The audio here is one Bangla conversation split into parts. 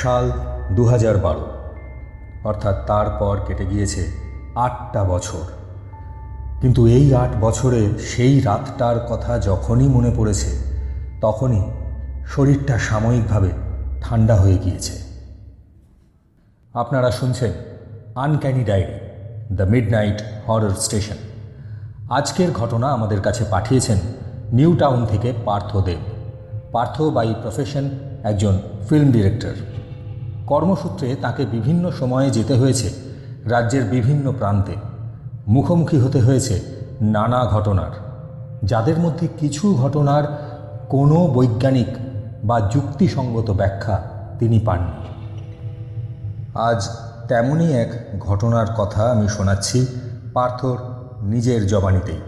সাল 2012, অর্থাৎ তারপর কেটে গিয়েছে 8টা বছর। কিন্তু এই 8 বছরে সেই রাতটার কথা যখনই মনে পড়েছে তখনই শরীরটা সাময়িকভাবে ঠান্ডা হয়ে গিয়েছে। আপনারা শুনছেন uncanny diary, the midnight horror station. আজকের ঘটনা আমাদের কাছে পাঠিয়েছেন নিউ টাউন থেকে পার্থ দেব। পার্থ বাই প্রফেশন একজন ফিল্ম ডিরেক্টর। কর্মসূত্রে তাকে বিভিন্ন সময়ে যেতে হয়েছে রাজ্যের বিভিন্ন প্রান্তে। মুখোমুখি হতে হয়েছে নানা ঘটনার, যাদের মধ্যে কিছু ঘটনার কোনো বৈজ্ঞানিক বা যুক্তিসঙ্গত ব্যাখ্যা তিনি পাননি। আজ তেমনই এক ঘটনার কথা আমি শোনাচ্ছি পার্থর নিজের জবানিতেই।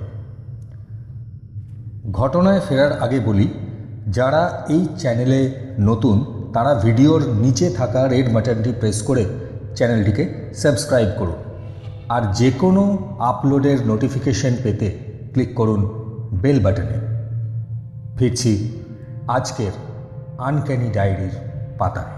ঘটনায় ফেরার আগে বলি, যারা এই চ্যানেলে নতুন তারা ভিডিওর নিচে থাকা রেড বাটনটি প্রেস করে চ্যানেলটিকে সাবস্ক্রাইব করুন, আর যে কোনো আপলোডের নোটিফিকেশন পেতে ক্লিক করুন বেল বাটনে। ফিরছি আজকের আনক্যানি ডায়েরির পাতায়।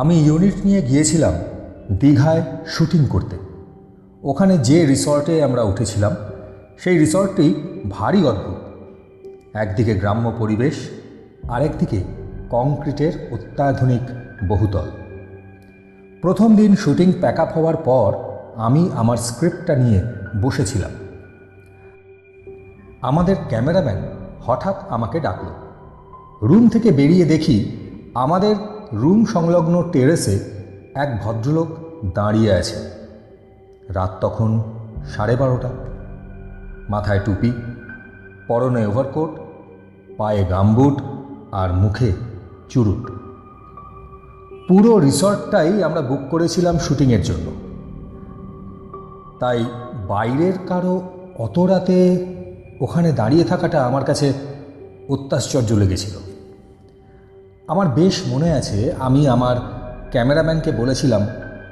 আমি ইউনিট নিয়ে গিয়েছিলাম দীঘায় শুটিং করতে। ওখানে যে রিসর্টে আমরা উঠেছিলাম সেই রিসর্টটি ভারী অদ্ভুত। একদিকে গ্রাম্য পরিবেশ, আরেকদিকে কংক্রিটের অত্যাধুনিক বহুতল। প্রথম দিন শুটিং প্যাক আপ হওয়ার পর আমি আমার স্ক্রিপ্টটা নিয়ে বসেছিলাম। আমাদের ক্যামেরাম্যান হঠাৎ আমাকে ডাকল। রুম থেকে বেরিয়ে দেখি আমাদের রুম সংলগ্ন টেরেসে এক ভদ্রলোক দাঁড়িয়ে আছে। রাত তখন 12:30। মাথায় টুপি, পরনে ওভারকোট, পায়ে গামবুট আর মুখে চুরুট। পুরো রিসর্টটাই আমরা বুক করেছিলাম শুটিংয়ের জন্য, তাই বাইরের কারো অত রাতে ওখানে দাঁড়িয়ে থাকাটা আমার কাছে অত্যাশ্চর্য লেগেছিল। আমার বেশ মনে আছে, আমি আমার ক্যামেরাম্যানকে বলেছিলাম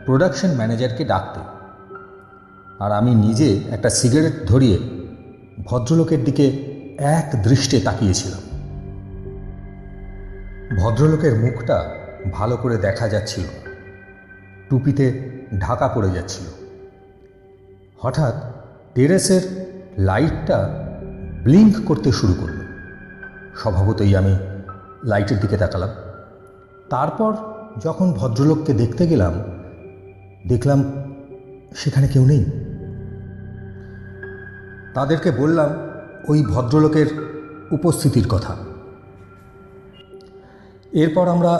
প্রোডাকশন ম্যানেজারকে ডাকতে, আর আমি নিজে একটা সিগারেট ধরিয়ে ভদ্রলোকের দিকে এক দৃষ্টে তাকিয়েছিলাম। ভদ্রলোকের মুখটা ভালো করে দেখা যাচ্ছিল না, টুপিতে ঢাকা পড়ে যাচ্ছিল। হঠাৎ টেরেসের লাইটটা ব্লিঙ্ক করতে শুরু করল। স্বভাবতই আমি লাইটের দিকে তাকালাম। তারপর যখন ভদ্রলোককে দেখতে গেলাম, দেখলাম সেখানে কেউ নেই। তাদেরকে বললাম ওই ভদ্রলোকের উপস্থিতির কথা। এরপর আমরা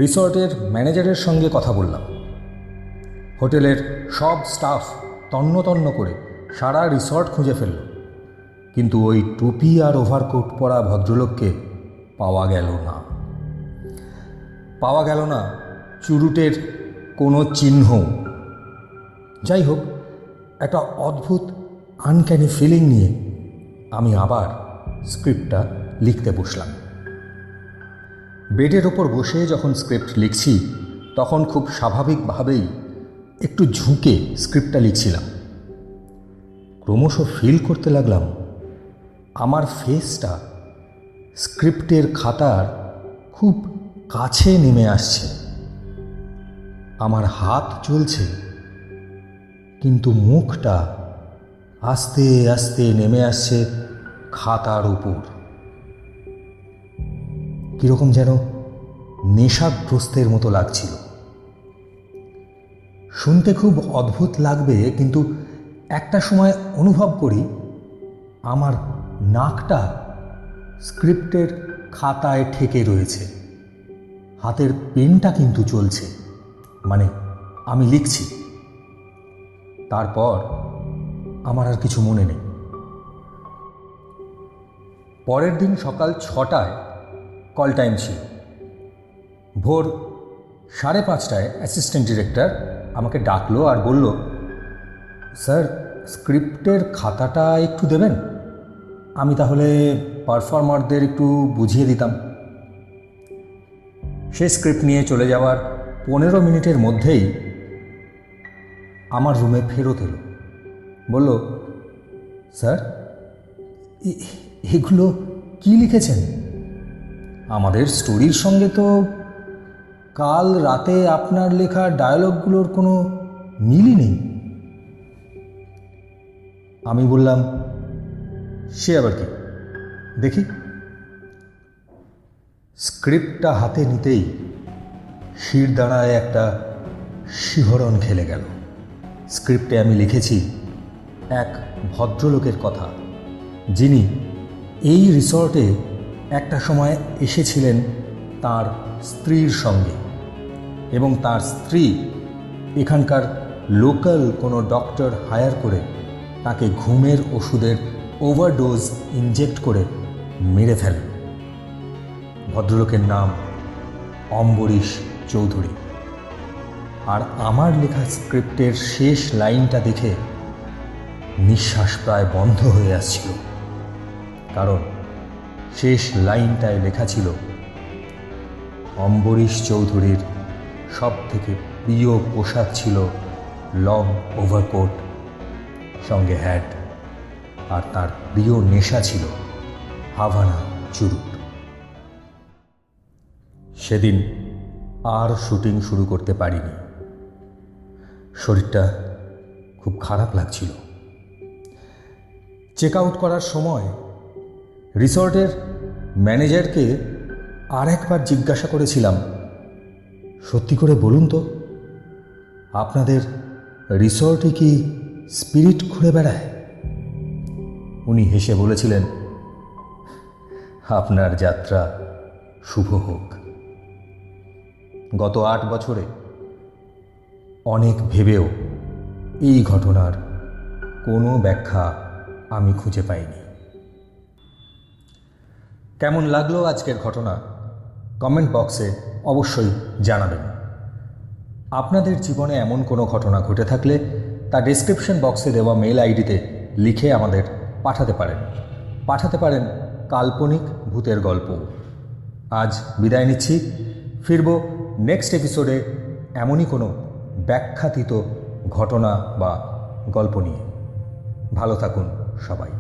রিসর্টের ম্যানেজারের সঙ্গে কথা বললাম। হোটেলের সব স্টাফ তন্ন তন্ন করে সারা রিসর্ট খুঁজে ফেলল, কিন্তু ওই টুপি আর ওভারকোট পরা ভদ্রলোককে পাওয়া গেল না। পাওয়া গেল না চুরুটের কোনো চিহ্ন। যাই হোক, একটা অদ্ভুত আনক্যানি ফিলিং নিয়ে আমি আবার স্ক্রিপ্টটা লিখতে বসলাম। বেডের ওপর বসে যখন স্ক্রিপ্ট লিখছি তখন খুব স্বাভাবিকভাবেই একটু ঝুঁকে স্ক্রিপ্টটা লিখছিলাম। ক্রমশ ফিল করতে লাগলাম আমার ফেসটা স্ক্রিপ্টের খাতার খুব কাছে নেমে আসছে। আমার হাত চলছে, কিন্তু মুখটা আস্তে আস্তে নেমে আসছে খাতার উপর। কীরকম যেন নেশাগ্রস্তের মতো লাগছিল। শুনতে খুব অদ্ভুত লাগবে, কিন্তু একটা সময় অনুভব করি আমার নাকটা স্ক্রিপ্টের খাতায় ঠেকে রয়েছে। হাতের পেনটা কিন্তু চলছে, মানে আমি লিখছি। তারপর আমার আর কিছু মনে নেই। পরের দিন সকাল 6টায় কল টাইম ছিল। ভোর 5:30টায় অ্যাসিস্ট্যান্ট ডিরেক্টর আমাকে ডাকলো আর বলল, স্যার স্ক্রিপ্টের খাতাটা একটু দেবেন, আমি তাহলে পারফর্মারদের একটু বুঝিয়ে দিতাম। সে স্ক্রিপ্ট নিয়ে চলে যাওয়ার 15 মিনিটের মধ্যেই আমার রুমে ফেরত এলো। বলল, স্যার এগুলো কি লিখেছেন? আমাদের স্টোরির সঙ্গে তো কাল রাতে আপনার লেখা ডায়ালগগুলোর কোনো মিলই নেই। আমি বললাম, সে আবার কি, দেখি। স্ক্রিপ্টটা হাতে নিতেই শিরদাঁড়ায় একটা শিহরণ খেলে গেল। স্ক্রিপ্টে আমি লিখেছি এক ভদ্রলোকের কথা, যিনি এই রিসর্টে একটা সময় এসেছিলেন তার স্ত্রীর সঙ্গে, এবং তার স্ত্রী এখানকার লোকাল কোনো ডক্টর হায়ার করে তাকে ঘুমের ওষুধের ওভারডোজ ইনজেক্ট করে মেরে ফেলেন। ভদ্রলোকের নাম অম্বরীশ চৌধুরী। আর আমার লেখা স্ক্রিপ্টের শেষ লাইনটা দেখে নিঃশ্বাস প্রায় বন্ধ হয়ে আসছিল, কারণ শেষ লাইনটায় লেখা ছিল, অম্বরীশ চৌধুরীর সব থেকে প্রিয় পোশাক ছিল লং ওভারকোট সঙ্গে হ্যাট, আর তার প্রিয় নেশা ছিল হাভানা চুরুট। সেদিন আর শুটিং শুরু করতে পারিনি। শরীরটা খুব খারাপ লাগছিল। চেক আউট করার সময় রিসর্টের ম্যানেজারকে আর একবার জিজ্ঞাসা করেছিলাম, সত্যি করে বলুন তো, আপনাদের রিসর্টে কি স্পিরিট ঘুরে বেড়ায়? উনি হেসে বলেছিলেন, আপনার যাত্রা শুভ হোক। গত 8 বছরে অনেক ভেবেও এই ঘটনার কোনো ব্যাখ্যা আমি খুঁজে পাইনি। কেমন লাগলো আজকের ঘটনা কমেন্ট বক্সে অবশ্যই জানাবেন। আপনাদের জীবনে এমন কোনো ঘটনা ঘটে থাকলে তা ডেসক্রিপশন বক্সে দেওয়া মেল আইডিতে লিখে আমাদের পাঠাতে পারেন কাল্পনিক ভূতের গল্প। আজ বিদায় নিচ্ছি, ফিরব নেক্সট এপিসোডে এমনই কোনো ব্যাখ্যাতীত ঘটনা বা গল্প নিয়ে। ভালো থাকুন সবাই।